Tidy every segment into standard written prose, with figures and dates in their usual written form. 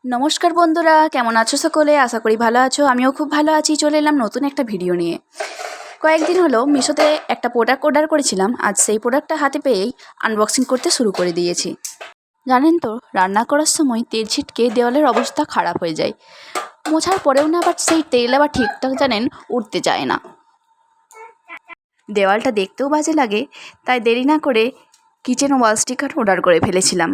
নমস্কার বন্ধুরা, কেমন আছো সকলে? আশা করি ভালো আছো। আমিও খুব ভালো আছি। চলে এলাম নতুন একটা ভিডিও নিয়ে। কয়েকদিন হলো মিশোতে একটা প্রোডাক্ট অর্ডার করেছিলাম। আজ সেই প্রোডাক্টটা হাতে পেয়েই আনবক্সিং করতে শুরু করে দিয়েছি। জানেন তো, রান্না করার সময় তেল ছিটকে দেওয়ালের অবস্থা খারাপ হয়ে যায়। মোছার পরেও না আবার সেই তেল আবার ঠিকঠাক জানেন উঠতে চায় না। দেওয়ালটা দেখতেও বাজে লাগে, তাই দেরি না করে কিচেন ওয়াল স্টিকার অর্ডার করে ফেলেছিলাম।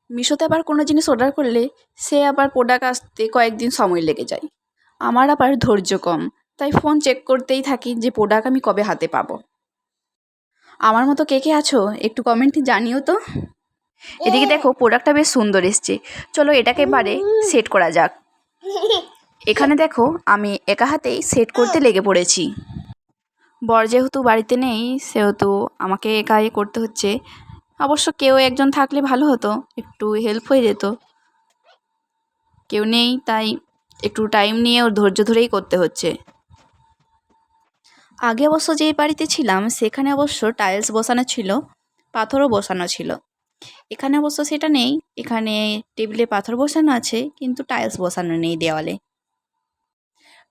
মিশোতে আবার কোনো জিনিস অর্ডার করলে সে আবার প্রোডাক্ট আসতে কয়েকদিন সময় লেগে যায়। আমার আবার ধৈর্য কম, তাই ফোন চেক করতেই থাকি যে প্রোডাক্ট আমি কবে হাতে পাবো। আমার মতো কে কে আছো একটু কমেন্টে জানিও তো। এদিকে দেখো, প্রোডাক্টটা বেশ সুন্দর এসছে। চলো এটাকে এবারে সেট করা যাক। এখানে দেখো, আমি একা হাতেই সেট করতে লেগে পড়েছি। বর যেহেতু বাড়িতে নেই, সেহেতু আমাকে একাই করতে হচ্ছে। অবশ্য কেউ একজন থাকলে ভালো হতো, একটু হেল্প হয়ে যেত। কেউ নেই, তাই একটু টাইম নিয়ে ওর ধৈর্য ধরেই করতে হচ্ছে। আগে অবশ্য যেই বাড়িতে ছিলাম সেখানে অবশ্য টাইলস বসানো ছিল, পাথরও বসানো ছিল। এখানে অবশ্য সেটা নেই। এখানে টেবিলে পাথর বসানো আছে, কিন্তু টাইলস বসানো নেই দেওয়ালে।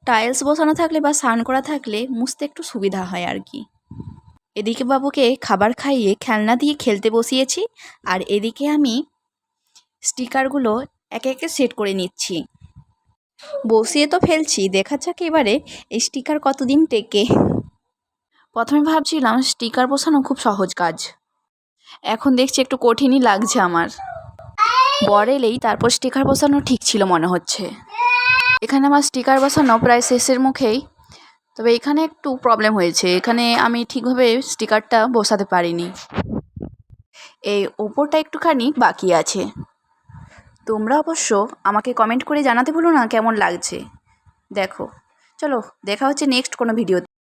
টাইলস বসানো থাকলে বা স্নান করা থাকলে মুছতে একটু সুবিধা হয় আর কি। এদিকে বাবুকে খাবার খাইয়ে খেলনা দিয়ে খেলতে বসিয়েছি, আর এদিকে আমি স্টিকারগুলো একে একে সেট করে নিচ্ছি। বসিয়ে তো ফেলছি, দেখা যাক এবারে এই স্টিকার কতদিন টেকে। প্রথমে ভাবছিলাম স্টিকার বসানো খুব সহজ কাজ, এখন দেখছি একটু কঠিনই লাগছে আমার। বর এলেই তারপর স্টিকার বসানো ঠিক ছিল মনে হচ্ছে। এখানে আমার স্টিকার বসানো প্রায় শেষের মুখেই, তবে এখানে একটু প্রবলেম হয়েছে। এখানে আমি ঠিকভাবে স্টিকারটা বসাতে পারিনি, এই ওপরটা একটুখানি বাকি আছে। তোমরা অবশ্য আমাকে কমেন্ট করে জানাতে ভুলো না কেমন লাগছে। দেখো, চলো দেখা হচ্ছে নেক্সট কোনো ভিডিও।